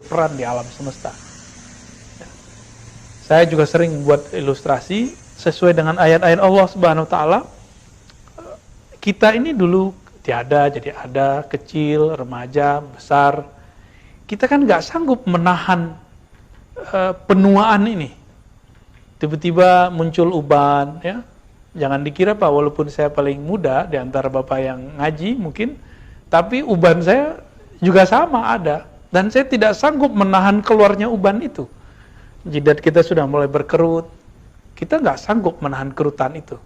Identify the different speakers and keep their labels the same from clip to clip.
Speaker 1: berperan di alam semesta. Saya juga sering buat ilustrasi sesuai dengan ayat-ayat Allah Subhanahu wa taala. Kita ini dulu tiada jadi ada, kecil, remaja, besar. Kita kan nggak sanggup menahan penuaan ini. Tiba-tiba muncul uban, ya. Jangan dikira Pak, walaupun saya paling muda di antara Bapak yang ngaji mungkin, tapi uban saya juga sama ada. Dan saya tidak sanggup menahan keluarnya uban itu. Jidat kita sudah mulai berkerut, kita nggak sanggup menahan kerutan itu.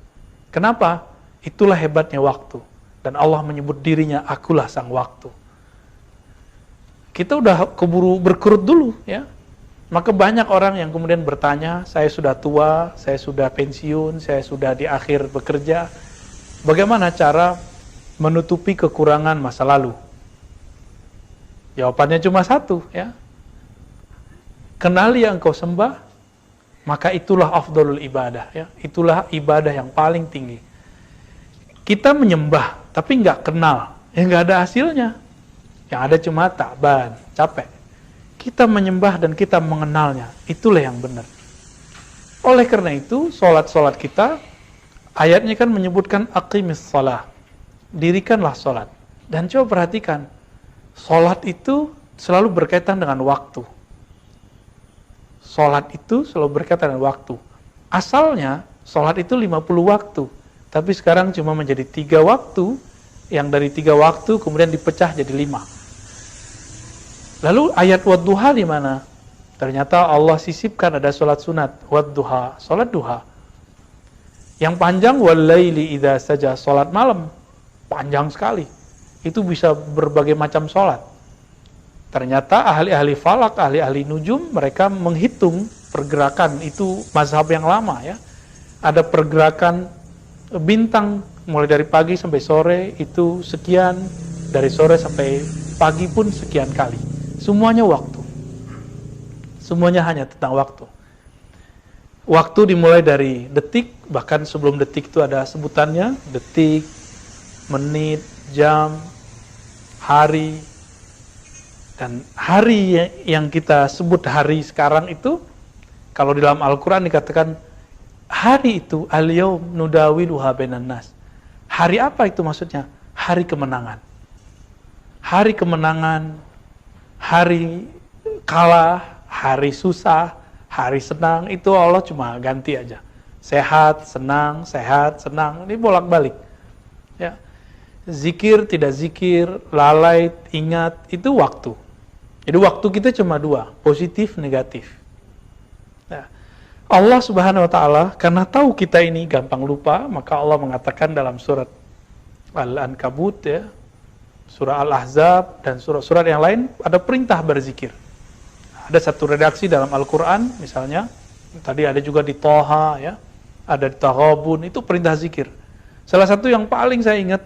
Speaker 1: Kenapa? Itulah hebatnya waktu. Dan Allah menyebut dirinya, akulah sang waktu. Kita udah keburu berkerut dulu, ya. Maka banyak orang yang kemudian bertanya, saya sudah tua, saya sudah pensiun, saya sudah di akhir bekerja. Bagaimana cara menutupi kekurangan masa lalu? Jawabannya cuma satu, ya. Kenali yang kau sembah, maka itulah afdalul ibadah, ya. Itulah ibadah yang paling tinggi. Kita menyembah, tapi nggak kenal, ya nggak ada hasilnya. Yang ada cuma takban, capek. Kita menyembah dan kita mengenalnya, itulah yang benar. Oleh karena itu, solat-solat kita, ayatnya kan menyebutkan aqimis shalah, dirikanlah solat. Dan coba perhatikan, solat itu selalu berkaitan dengan waktu. Solat itu selalu berkaitan dengan waktu. Asalnya, solat itu 50 waktu, tapi sekarang cuma menjadi 3 waktu, yang dari 3 waktu kemudian dipecah jadi 5. Lalu ayat wadduha di mana? Ternyata Allah sisipkan ada sholat sunat, wadduha, sholat duha. Yang panjang walaili idza saja, sholat malam, panjang sekali. Itu bisa berbagai macam sholat. Ternyata ahli-ahli falak, ahli-ahli nujum, mereka menghitung pergerakan, itu mazhab yang lama, ya. Ada pergerakan bintang mulai dari pagi sampai sore itu sekian, dari sore sampai pagi pun sekian kali. Semuanya waktu. Semuanya hanya tentang waktu. Waktu dimulai dari detik, bahkan sebelum detik itu ada sebutannya, detik, menit, jam, hari. Dan hari yang kita sebut hari sekarang itu, kalau di dalam Al-Quran dikatakan, hari itu, al-yaum nudawiluha bainan nas. Hari apa itu maksudnya? Hari kemenangan. Hari kemenangan, hari kalah, hari susah, hari senang, itu Allah cuma ganti aja. Sehat, senang, ini bolak-balik. Ya. Zikir, tidak zikir, lalai, ingat, itu waktu. Jadi waktu kita cuma 2, positif, negatif. Nah, Allah Subhanahu wa taala karena tahu kita ini gampang lupa, maka Allah mengatakan dalam surat Al-Ankabut, ya, surah Al-Ahzab dan surat-surat yang lain ada perintah berzikir. Ada satu redaksi dalam Al-Quran misalnya, tadi ada juga di Toha, ya, ada di Taghabun, itu perintah zikir. Salah satu yang paling saya ingat,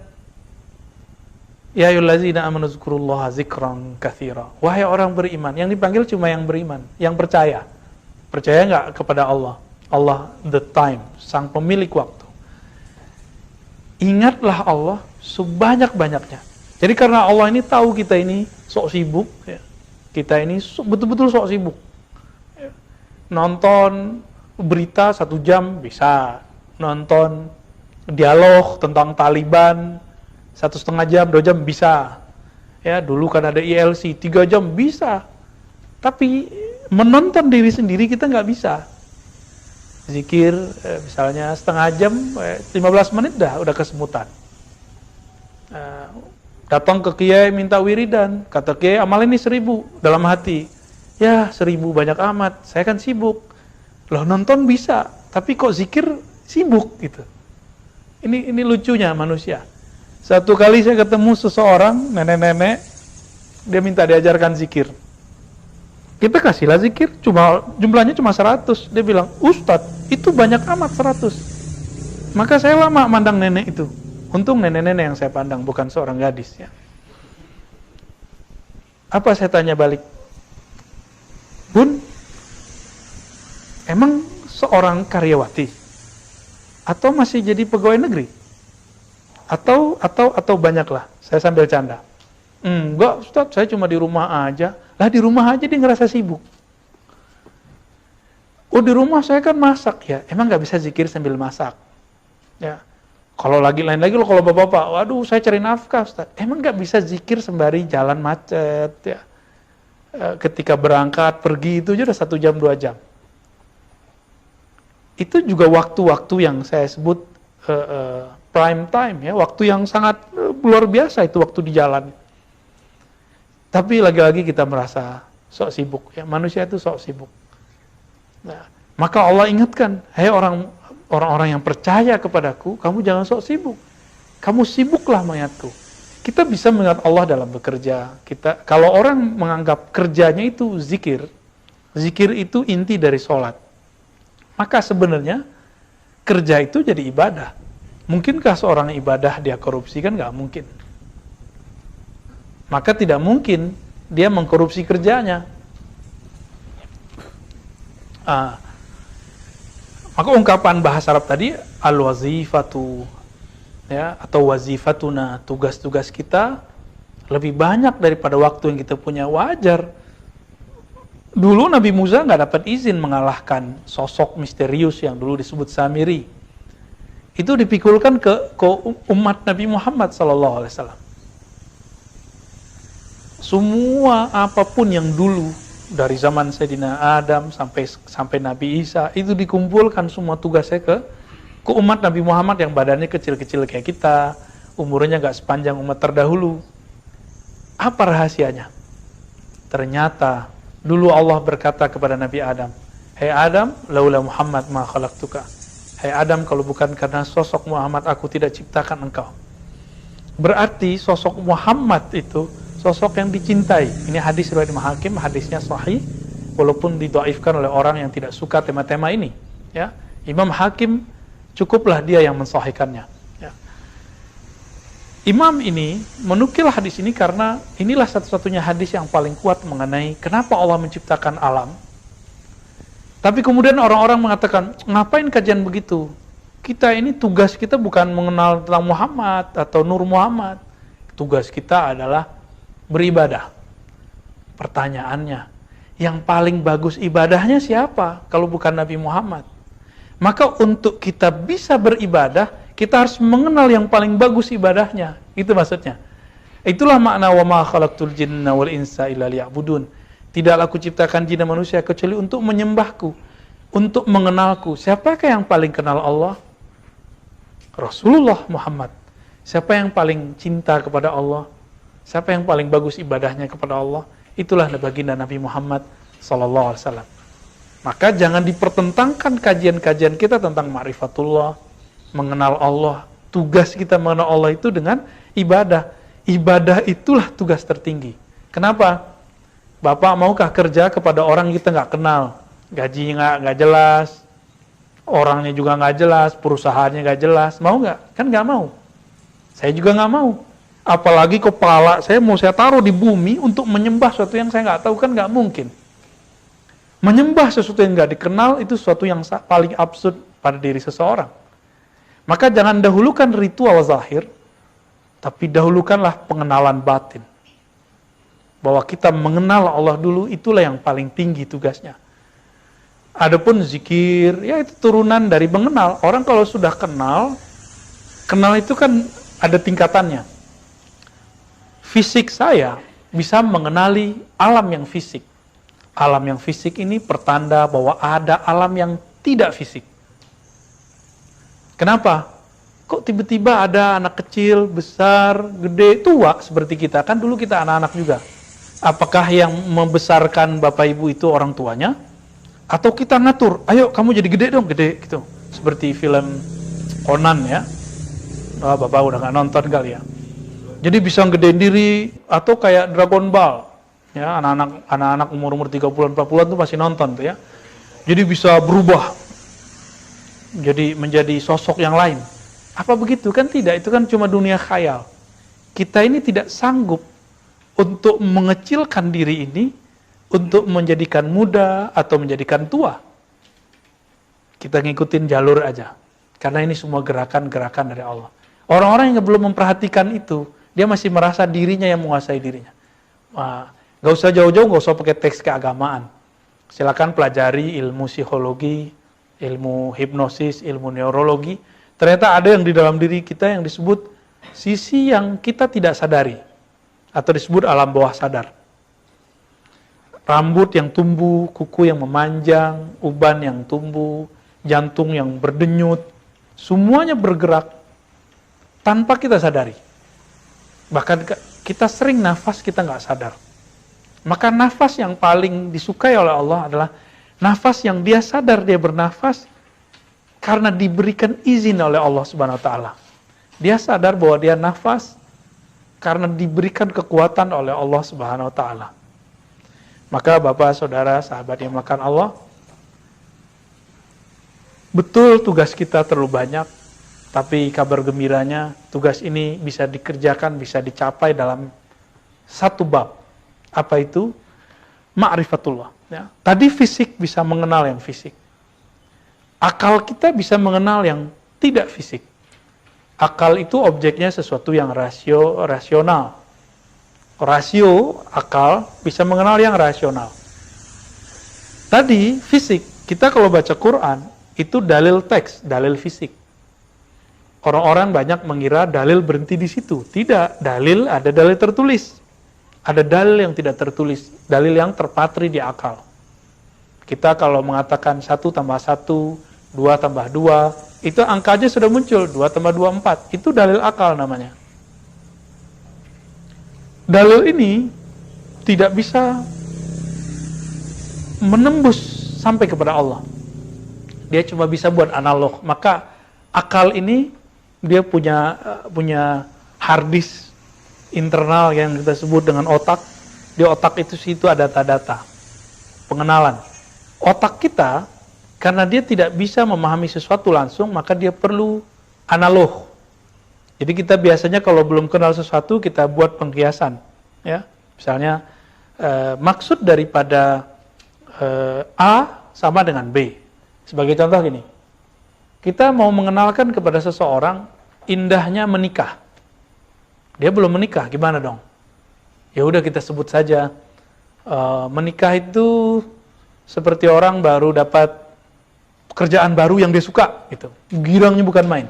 Speaker 1: ya ayyuhallazina amanu dzkurullaha dzikran katsira. Wahai orang beriman, yang dipanggil cuma yang beriman, yang percaya. Percaya nggak kepada Allah? Allah the time, sang pemilik waktu. Ingatlah Allah sebanyak-banyaknya. Jadi karena Allah ini tahu kita ini sok sibuk, ya. Kita ini betul-betul sok sibuk. Ya. Nonton berita 1 jam bisa, nonton dialog tentang Taliban 1,5 jam, 2 jam bisa. Ya, dulu kan ada ILC 3 jam bisa. Tapi menonton diri sendiri kita nggak bisa. Zikir misalnya 1/2 jam, 15 menit udah kesemutan. Datang ke kiai minta wiridan, kata kiai amal ini 1000 dalam hati. Ya 1000 banyak amat, saya kan sibuk. Loh nonton bisa, tapi kok zikir sibuk gitu. Ini lucunya manusia. Satu kali saya ketemu seseorang, nenek-nenek, dia minta diajarkan zikir. Kita kasihlah zikir, jumlahnya cuma 100. Dia bilang, Ustadz, itu banyak amat 100. Maka saya lama mandang nenek itu. Untung nenek-nenek yang saya pandang, bukan seorang gadis. Ya. Apa saya tanya balik? Bun, emang seorang karyawati? Atau masih jadi pegawai negeri? Atau banyaklah? Saya sambil canda. Enggak Ustadz, saya cuma di rumah aja. Lah di rumah aja dia ngerasa sibuk. Oh di rumah saya kan masak ya, emang nggak bisa zikir sambil masak. Ya, kalau lagi lain lagi loh kalau bapak-bapak, waduh saya cari nafkah Ustaz. Emang nggak bisa zikir sembari jalan macet ya. Ketika berangkat pergi itu aja udah 1 jam 2 jam. Itu juga waktu-waktu yang saya sebut prime time ya, waktu yang sangat luar biasa itu waktu di jalan. Tapi lagi-lagi kita merasa sok sibuk ya, manusia itu sok sibuk. Nah, maka Allah ingatkan, hai orang-orang yang percaya kepadaku, kamu jangan sok sibuk. Kamu sibuklah mengingatku. Kita bisa mengingat Allah dalam bekerja. Kalau orang menganggap kerjanya itu zikir, zikir itu inti dari sholat. Maka sebenarnya kerja itu jadi ibadah. Mungkinkah seorang ibadah dia korupsi? Kan nggak mungkin. Maka tidak mungkin dia mengkorupsi kerjanya. Maka ungkapan bahasa Arab tadi al-wazifatu ya, atau wazifatuna, tugas-tugas kita lebih banyak daripada waktu yang kita punya. Wajar. Dulu Nabi Musa nggak dapat izin mengalahkan sosok misterius yang dulu disebut Samiri. Itu dipikulkan ke umat Nabi Muhammad SAW. Semua apapun yang dulu dari zaman Sayyidina Adam sampai Nabi Isa itu dikumpulkan semua tugasnya ke umat Nabi Muhammad yang badannya kecil-kecil kayak kita, umurnya nggak sepanjang umat terdahulu. Apa rahasianya? Ternyata dulu Allah berkata kepada Nabi Adam, "Hai Adam, laula Muhammad ma khalaqtuka." Hai Adam, kalau bukan karena sosok Muhammad aku tidak ciptakan engkau. Berarti sosok Muhammad itu sosok yang dicintai. Ini hadis riwayat Imam Hakim, hadisnya sahih walaupun didhaifkan oleh orang yang tidak suka tema-tema ini, ya. Imam Hakim cukuplah dia yang mensahihkannya, ya. Imam ini menukil hadis ini karena inilah satu-satunya hadis yang paling kuat mengenai kenapa Allah menciptakan alam. Tapi kemudian orang-orang mengatakan, ngapain kajian begitu? Kita ini tugas kita bukan mengenal tentang Muhammad atau Nur Muhammad. Tugas kita adalah beribadah. Pertanyaannya, yang paling bagus ibadahnya siapa kalau bukan Nabi Muhammad? Maka untuk kita bisa beribadah, kita harus mengenal yang paling bagus ibadahnya. Itu maksudnya. Itulah makna wa ma khalaqtul jinna wal insa illa liya'budun. Tidaklah aku ciptakan jin dan manusia kecuali untuk menyembahku, untuk mengenalku. Siapakah yang paling kenal Allah? Rasulullah Muhammad. Siapa yang paling cinta kepada Allah? Siapa yang paling bagus ibadahnya kepada Allah? Itulah baginda Nabi Muhammad SAW. Maka jangan dipertentangkan kajian-kajian kita tentang ma'rifatullah, mengenal Allah. Tugas kita mengenal Allah itu dengan ibadah. Ibadah itulah tugas tertinggi. Kenapa? Bapak maukah kerja kepada orang kita nggak kenal? Gajinya nggak jelas, orangnya juga nggak jelas, perusahaannya nggak jelas. Mau nggak? Kan nggak mau. Saya juga nggak mau. Apalagi kepala saya mau saya taruh di bumi untuk menyembah sesuatu yang saya nggak tahu, kan nggak mungkin. Menyembah sesuatu yang nggak dikenal itu sesuatu yang paling absurd pada diri seseorang. Maka jangan dahulukan ritual zahir, tapi dahulukanlah pengenalan batin. Bahwa kita mengenal Allah dulu, itulah yang paling tinggi tugasnya. Adapun zikir, ya itu turunan dari mengenal. Orang kalau sudah kenal itu kan ada tingkatannya. Fisik saya bisa mengenali alam yang fisik. Alam yang fisik ini pertanda bahwa ada alam yang tidak fisik. Kenapa? Kok tiba-tiba ada anak kecil, besar, gede, tua seperti kita? Kan dulu kita anak-anak juga. Apakah yang membesarkan bapak ibu itu orang tuanya? Atau kita ngatur, ayo kamu jadi gede dong, gede gitu. Seperti film Conan ya. Oh, bapak udah gak nonton kali ya. Jadi bisa gedein diri, atau kayak Dragon Ball. Ya, anak-anak umur 30-an 40-an tuh masih nonton tuh ya. Jadi bisa berubah. Jadi menjadi sosok yang lain. Apa begitu? Kan tidak, itu kan cuma dunia khayal. Kita ini tidak sanggup untuk mengecilkan diri ini, untuk menjadikan muda atau menjadikan tua. Kita ngikutin jalur aja. Karena ini semua gerakan-gerakan dari Allah. Orang-orang yang belum memperhatikan itu, dia masih merasa dirinya yang menguasai dirinya. Wah, Gak usah jauh-jauh, gak usah pakai teks keagamaan. Silakan pelajari ilmu psikologi, ilmu hipnosis, ilmu neurologi. Ternyata ada yang di dalam diri kita yang disebut sisi yang kita tidak sadari, atau disebut alam bawah sadar. Rambut yang tumbuh, kuku yang memanjang, uban yang tumbuh, jantung yang berdenyut, semuanya bergerak tanpa kita sadari. Bahkan kita sering nafas kita nggak sadar. Maka nafas yang paling disukai oleh Allah adalah nafas yang dia sadar dia bernafas karena diberikan izin oleh Allah Subhanahu wa taala. Dia sadar bahwa dia nafas karena diberikan kekuatan oleh Allah Subhanahu wa taala. Maka Bapak, Saudara, sahabat yang makan Allah, betul tugas kita terlalu banyak, tapi kabar gembiranya tugas ini bisa dikerjakan, bisa dicapai dalam satu bab. Apa itu? Ma'rifatullah. Ya. Tadi fisik bisa mengenal yang fisik. Akal kita bisa mengenal yang tidak fisik. Akal itu objeknya sesuatu yang rasional. Rasio, akal, bisa mengenal yang rasional. Tadi, fisik. Kita kalau baca Quran, itu dalil teks, dalil fisik. Orang-orang banyak mengira dalil berhenti di situ. Tidak, dalil ada dalil tertulis. Ada dalil yang tidak tertulis, dalil yang terpatri di akal. Kita kalau mengatakan 1 tambah 1, 2 tambah 2, itu angkanya sudah muncul, 2 tambah 2, 4. Itu dalil akal namanya. Dalil ini tidak bisa menembus sampai kepada Allah. Dia cuma bisa buat analog. Maka akal ini dia punya hard disk internal yang kita sebut dengan otak. Di otak itu situ ada data-data, pengenalan. Otak kita, karena dia tidak bisa memahami sesuatu langsung, maka dia perlu analog. Jadi kita biasanya kalau belum kenal sesuatu, kita buat pengkiasan. Ya, misalnya, maksud daripada A sama dengan B. Sebagai contoh gini, kita mau mengenalkan kepada seseorang indahnya menikah. Dia belum menikah, gimana dong? Ya udah kita sebut saja, menikah itu seperti orang baru dapat pekerjaan baru yang dia suka, gitu. Girangnya bukan main.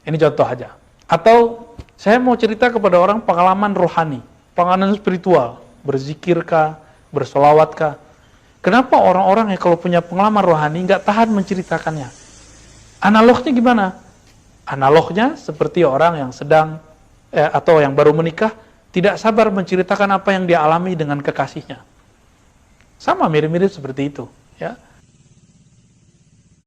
Speaker 1: Ini contoh aja. Atau saya mau cerita kepada orang pengalaman rohani, pengalaman spiritual, berzikirkah, bersolawatkah. Kenapa orang-orang yang kalau punya pengalaman rohani nggak tahan menceritakannya? Analognya gimana? Analognya seperti orang yang sedang atau yang baru menikah, tidak sabar menceritakan apa yang dia alami dengan kekasihnya. Sama, mirip-mirip seperti itu. Ya.